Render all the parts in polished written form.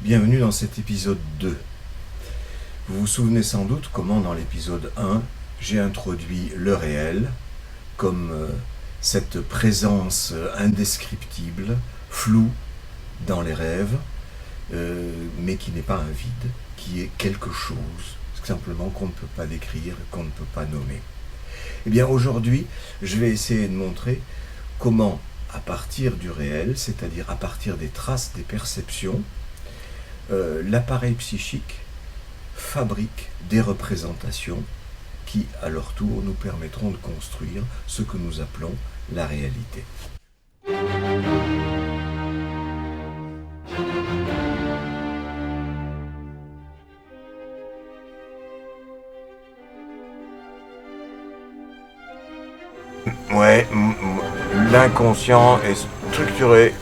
Bienvenue dans cet épisode 2. Vous vous souvenez sans doute comment dans l'épisode 1, j'ai introduit le réel comme cette présence indescriptible, floue dans les rêves, mais qui n'est pas un vide, qui est quelque chose, simplement qu'on ne peut pas décrire, qu'on ne peut pas nommer. Eh bien aujourd'hui, je vais essayer de montrer comment, à partir du réel, c'est-à-dire à partir des traces des perceptions, l'appareil psychique fabrique des représentations qui, à leur tour, nous permettront de construire ce que nous appelons la réalité. Ouais, l'inconscient est structuré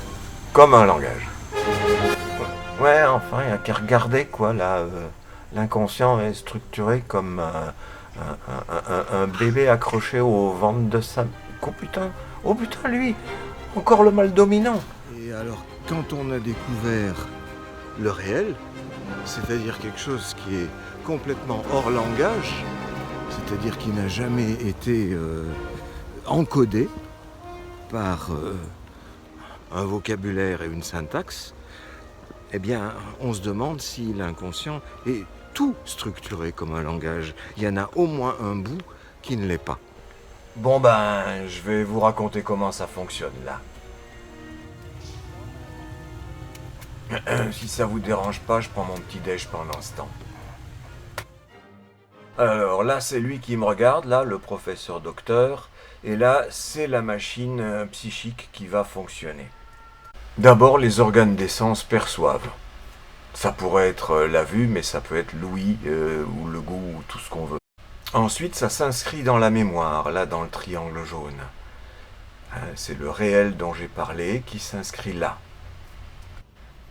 comme un langage. Ouais, enfin, il n'y a qu'à regarder, quoi, là. L'inconscient est structuré comme un bébé accroché au ventre de sa... Oh putain, lui, encore le mal dominant. Et alors, quand on a découvert le réel, c'est-à-dire quelque chose qui est complètement hors langage, c'est-à-dire qui n'a jamais été encodé par un vocabulaire et une syntaxe, eh bien, on se demande si l'inconscient est tout structuré comme un langage. Il y en a au moins un bout qui ne l'est pas. Bon ben, je vais vous raconter comment ça fonctionne là. Si ça vous dérange pas, je prends mon petit déj pendant ce temps. Alors là, c'est lui qui me regarde, là, le professeur docteur, et là, c'est la machine psychique qui va fonctionner. D'abord, les organes des sens perçoivent. Ça pourrait être la vue, mais ça peut être l'ouïe ou le goût ou tout ce qu'on veut. Ensuite, ça s'inscrit dans la mémoire, là dans le triangle jaune. C'est le réel dont j'ai parlé qui s'inscrit là.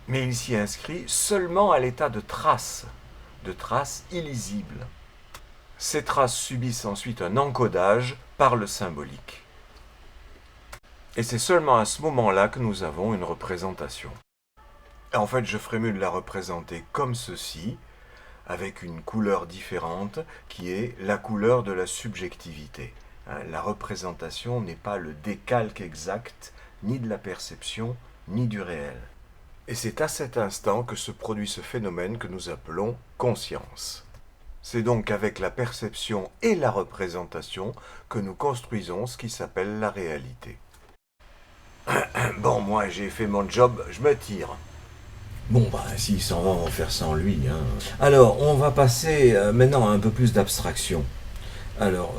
Mais il s'y inscrit seulement à l'état de traces illisibles. Ces traces subissent ensuite un encodage par le symbolique. Et c'est seulement à ce moment-là que nous avons une représentation. En fait, je ferais mieux de la représenter comme ceci, avec une couleur différente, qui est la couleur de la subjectivité. La représentation n'est pas le décalque exact, ni de la perception, ni du réel. Et c'est à cet instant que se produit ce phénomène que nous appelons conscience. C'est donc avec la perception et la représentation que nous construisons ce qui s'appelle la réalité. Bon, moi j'ai fait mon job, je me tire. Bon, bah, s'il s'en va, on va faire sans lui. Hein. Alors, on va passer maintenant à un peu plus d'abstraction. Alors,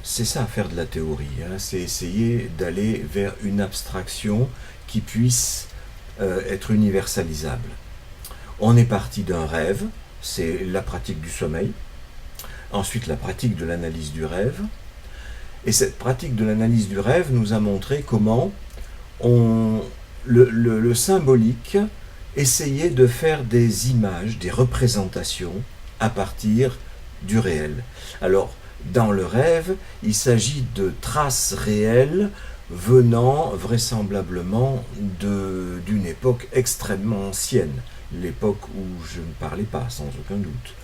c'est ça, faire de la théorie. Hein. C'est essayer d'aller vers une abstraction qui puisse être universalisable. On est parti d'un rêve, c'est la pratique du sommeil. Ensuite, la pratique de l'analyse du rêve. Et cette pratique de l'analyse du rêve nous a montré comment le symbolique essayait de faire des images, des représentations à partir du réel. Alors, dans le rêve, il s'agit de traces réelles venant vraisemblablement d'une époque extrêmement ancienne, l'époque où je ne parlais pas, sans aucun doute.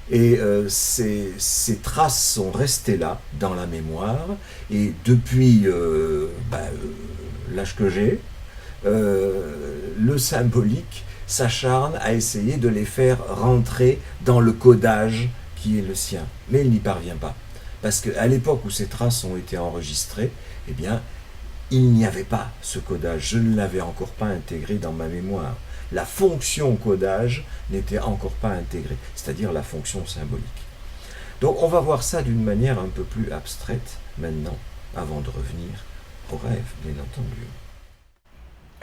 Et ces traces sont restées là, dans la mémoire, et depuis l'âge que j'ai, le symbolique s'acharne à essayer de les faire rentrer dans le codage qui est le sien. Mais il n'y parvient pas. Parce qu'à l'époque où ces traces ont été enregistrées, eh bien, il n'y avait pas ce codage. Je ne l'avais encore pas intégré dans ma mémoire. La fonction codage n'était encore pas intégrée, c'est-à-dire la fonction symbolique. Donc on va voir ça d'une manière un peu plus abstraite maintenant, avant de revenir au rêve, bien entendu.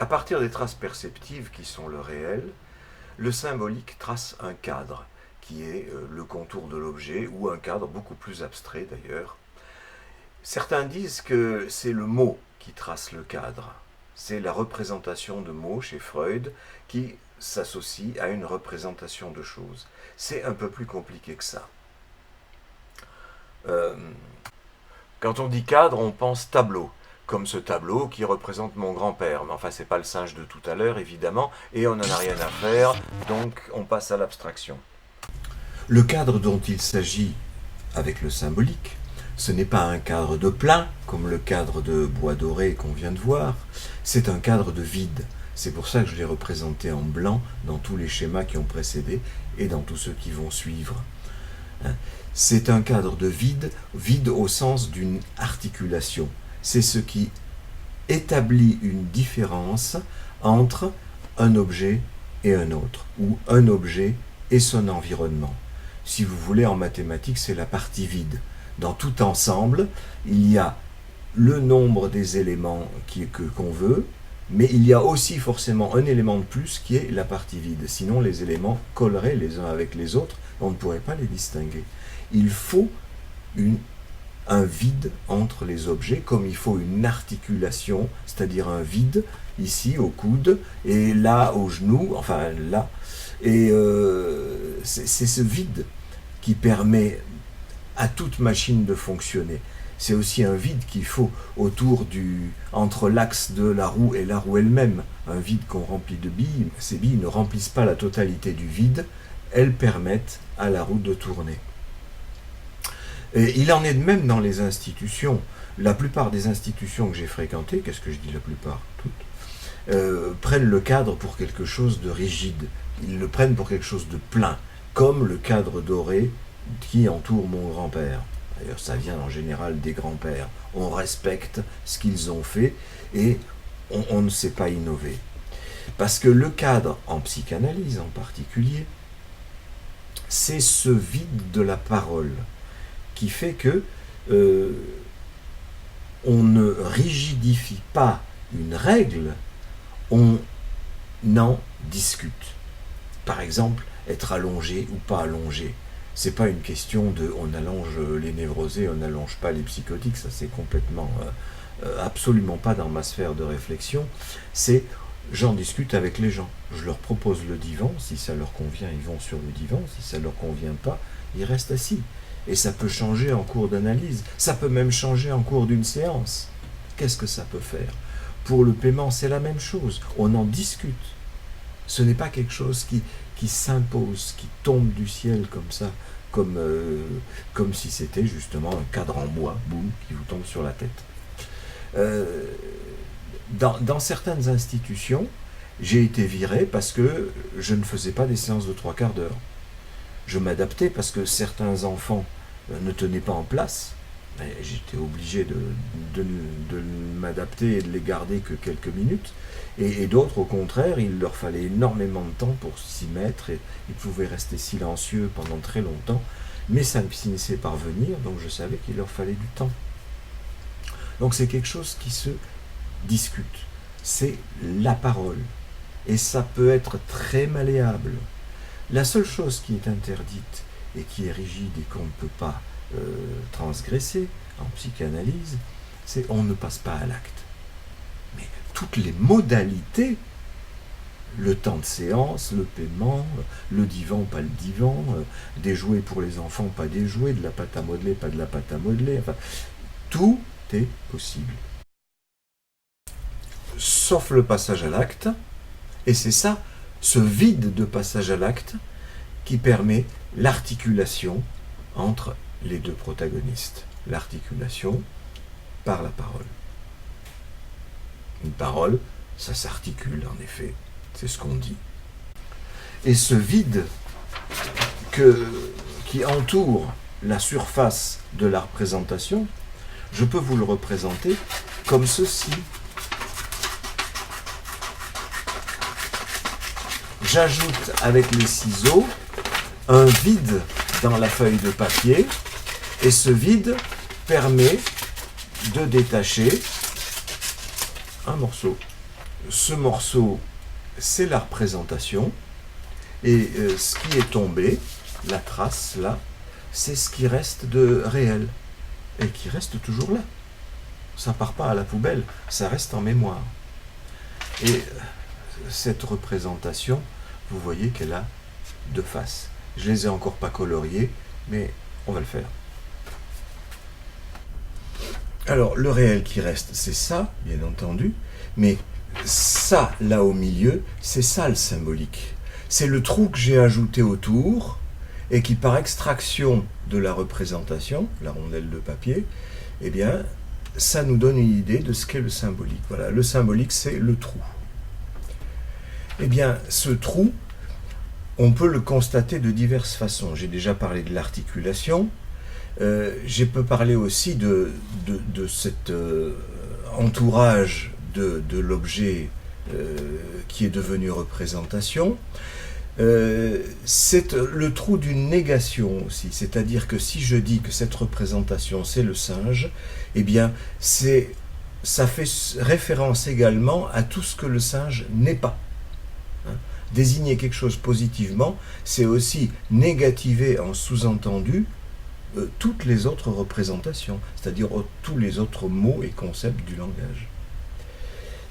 À partir des traces perceptives qui sont le réel, le symbolique trace un cadre, qui est le contour de l'objet, ou un cadre beaucoup plus abstrait d'ailleurs. Certains disent que c'est le mot qui trace le cadre. C'est la représentation de mots chez Freud qui s'associe à une représentation de choses. C'est un peu plus compliqué que ça. Quand on dit cadre, on pense tableau. comme ce tableau qui représente mon grand-père. Mais enfin, c'est pas le singe de tout à l'heure, évidemment, et on n'en a rien à faire, donc on passe à l'abstraction. Le cadre dont il s'agit avec le symbolique, ce n'est pas un cadre de plein, comme le cadre de bois doré qu'on vient de voir, c'est un cadre de vide. C'est pour ça que je l'ai représenté en blanc dans tous les schémas qui ont précédé et dans tous ceux qui vont suivre. C'est un cadre de vide, vide au sens d'une articulation. C'est ce qui établit une différence entre un objet et un autre, ou un objet et son environnement. Si vous voulez, en mathématiques, c'est la partie vide. Dans tout ensemble, il y a le nombre des éléments qu'on veut, mais il y a aussi forcément un élément de plus qui est la partie vide. Sinon, les éléments colleraient les uns avec les autres, on ne pourrait pas les distinguer. Il faut un vide entre les objets, comme il faut une articulation, c'est-à-dire un vide, ici au coude, et là au genou, enfin là. Et c'est ce vide qui permet à toute machine de fonctionner. C'est aussi un vide qu'il faut entre l'axe de la roue et la roue elle-même. Un vide qu'on remplit de billes. Ces billes ne remplissent pas la totalité du vide, elles permettent à la roue de tourner. Et il en est de même dans les institutions. La plupart des institutions que j'ai fréquentées, qu'est-ce que je dis la plupart? Toutes, prennent le cadre pour quelque chose de rigide. Ils le prennent pour quelque chose de plein, comme le cadre doré qui entoure mon grand-père. D'ailleurs, ça vient en général des grands-pères. On respecte ce qu'ils ont fait et on ne sait pas innover. Parce que le cadre, en psychanalyse en particulier, c'est ce vide de la parole qui fait que on ne rigidifie pas une règle, on en discute. Par exemple, être allongé ou pas allongé. C'est pas une question de on allonge les névrosés, on n'allonge pas les psychotiques, ça c'est complètement absolument pas dans ma sphère de réflexion. C'est j'en discute avec les gens. Je leur propose le divan, si ça leur convient, ils vont sur le divan, si ça leur convient pas, ils restent assis. Et ça peut changer en cours d'analyse, ça peut même changer en cours d'une séance. Qu'est-ce que ça peut faire? Pour le paiement, c'est la même chose, on en discute. Ce n'est pas quelque chose qui s'impose, qui tombe du ciel comme ça, comme si c'était justement un cadre en bois, boum, qui vous tombe sur la tête. Dans certaines institutions, j'ai été viré parce que je ne faisais pas des séances de 3/4 d'heure. Je m'adaptais parce que certains enfants ne tenaient pas en place. J'étais obligé de m'adapter et de les garder que quelques minutes. Et d'autres, au contraire, il leur fallait énormément de temps pour s'y mettre. Et ils pouvaient rester silencieux pendant très longtemps. Mais ça me finissait par venir, donc je savais qu'il leur fallait du temps. Donc c'est quelque chose qui se discute. C'est la parole. Et ça peut être très malléable. La seule chose qui est interdite et qui est rigide et qu'on ne peut pas transgresser en psychanalyse, c'est on ne passe pas à l'acte. Mais toutes les modalités, le temps de séance, le paiement, le divan, pas le divan, des jouets pour les enfants, pas des jouets, de la pâte à modeler, pas de la pâte à modeler, enfin, tout est possible. Sauf le passage à l'acte, et c'est ça, ce vide de passage à l'acte, qui permet l'articulation entre les deux protagonistes. L'articulation par la parole. Une parole, ça s'articule en effet, c'est ce qu'on dit. Et ce vide qui entoure la surface de la représentation, je peux vous le représenter comme ceci. J'ajoute avec les ciseaux un vide dans la feuille de papier et ce vide permet de détacher un morceau. Ce morceau, c'est la représentation et ce qui est tombé, la trace là, c'est ce qui reste de réel et qui reste toujours là. Ça part pas à la poubelle, ça reste en mémoire. Et cette représentation, vous voyez qu'elle a deux faces. Je les ai encore pas coloriées, mais on va le faire. Alors, le réel qui reste, c'est ça, bien entendu, mais ça, là au milieu, c'est ça le symbolique. C'est le trou que j'ai ajouté autour et qui, par extraction de la représentation, la rondelle de papier, eh bien, ça nous donne une idée de ce qu'est le symbolique. Voilà, le symbolique, c'est le trou. Eh bien, ce trou, on peut le constater de diverses façons. J'ai déjà parlé de l'articulation. Je peux parler aussi de cet entourage de l'objet qui est devenu représentation. C'est le trou d'une négation aussi, c'est-à-dire que si je dis que cette représentation c'est le singe, eh bien ça fait référence également à tout ce que le singe n'est pas. Désigner quelque chose positivement, c'est aussi négativer en sous-entendu toutes les autres représentations, c'est-à-dire tous les autres mots et concepts du langage.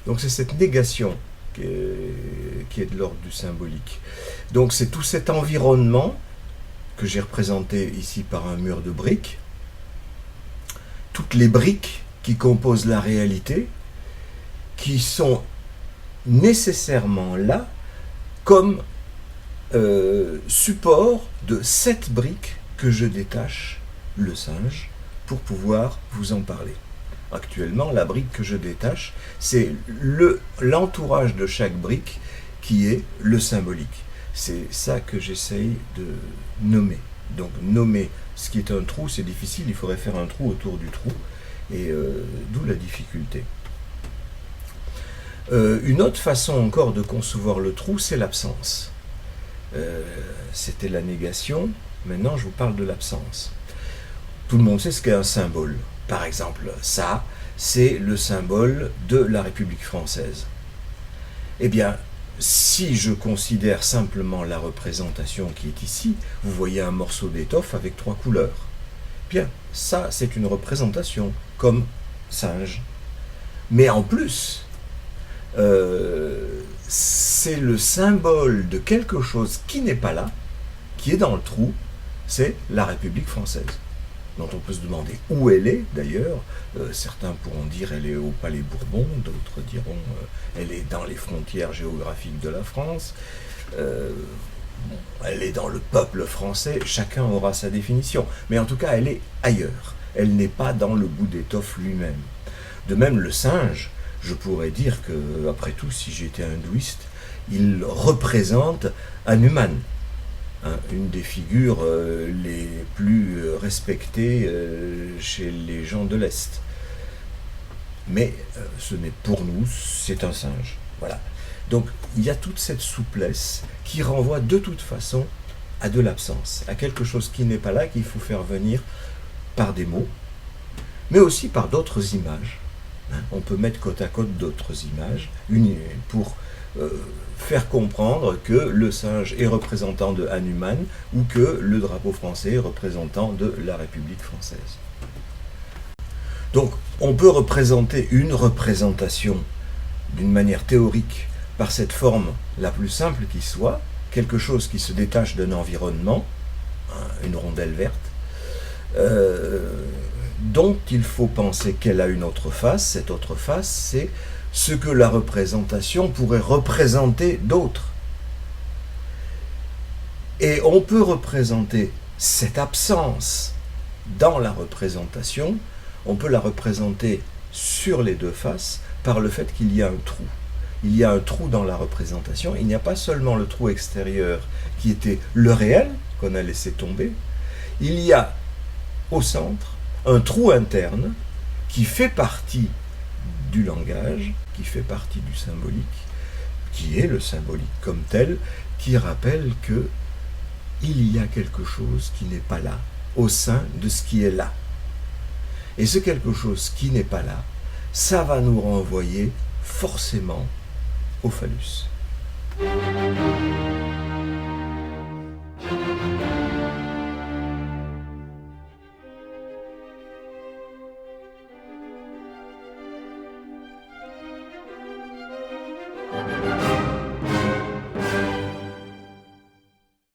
Donc c'est cette négation qui est de l'ordre du symbolique. Donc c'est tout cet environnement que j'ai représenté ici par un mur de briques, toutes les briques qui composent la réalité, qui sont nécessairement là comme support de cette brique que je détache, le singe, pour pouvoir vous en parler. Actuellement, la brique que je détache, c'est l'entourage de chaque brique qui est le symbolique. C'est ça que j'essaye de nommer. Donc nommer ce qui est un trou, c'est difficile, il faudrait faire un trou autour du trou, et d'où la difficulté. Une autre façon encore de concevoir le trou, c'est l'absence. C'était la négation. Maintenant, je vous parle de l'absence. Tout le monde sait ce qu'est un symbole. Par exemple, ça, c'est le symbole de la République française. Eh bien, si je considère simplement la représentation qui est ici, vous voyez un morceau d'étoffe avec 3 couleurs. Bien, ça, c'est une représentation, comme singe. Mais en plus, c'est le symbole de quelque chose qui n'est pas là, qui est dans le trou, c'est la République française, dont on peut se demander où elle est d'ailleurs. Certains pourront dire elle est au Palais Bourbon, d'autres diront elle est dans les frontières géographiques de la France, elle est dans le peuple français, chacun aura sa définition, mais en tout cas elle est ailleurs, elle n'est pas dans le bout d'étoffe lui-même. De même le singe, je pourrais dire que, après tout, si j'étais hindouiste, il représente Hanuman, une des figures les plus respectées chez les gens de l'Est. Mais ce n'est pour nous, c'est un singe. Voilà. Donc il y a toute cette souplesse qui renvoie de toute façon à de l'absence, à quelque chose qui n'est pas là, qu'il faut faire venir par des mots, mais aussi par d'autres images. On peut mettre côte à côte d'autres images pour faire comprendre que le singe est représentant de Hanuman ou que le drapeau français est représentant de la République française. Donc on peut représenter une représentation d'une manière théorique par cette forme la plus simple qui soit, quelque chose qui se détache d'un environnement, une rondelle verte, dont il faut penser qu'elle a une autre face. Cette autre face, c'est ce que la représentation pourrait représenter d'autre. Et on peut représenter cette absence dans la représentation, on peut la représenter sur les deux faces par le fait qu'il y a un trou. Il y a un trou dans la représentation, il n'y a pas seulement le trou extérieur qui était le réel, qu'on a laissé tomber, il y a au centre un trou interne qui fait partie du langage, qui fait partie du symbolique, qui est le symbolique comme tel, qui rappelle que il y a quelque chose qui n'est pas là, au sein de ce qui est là. Et ce quelque chose qui n'est pas là, ça va nous renvoyer forcément au phallus.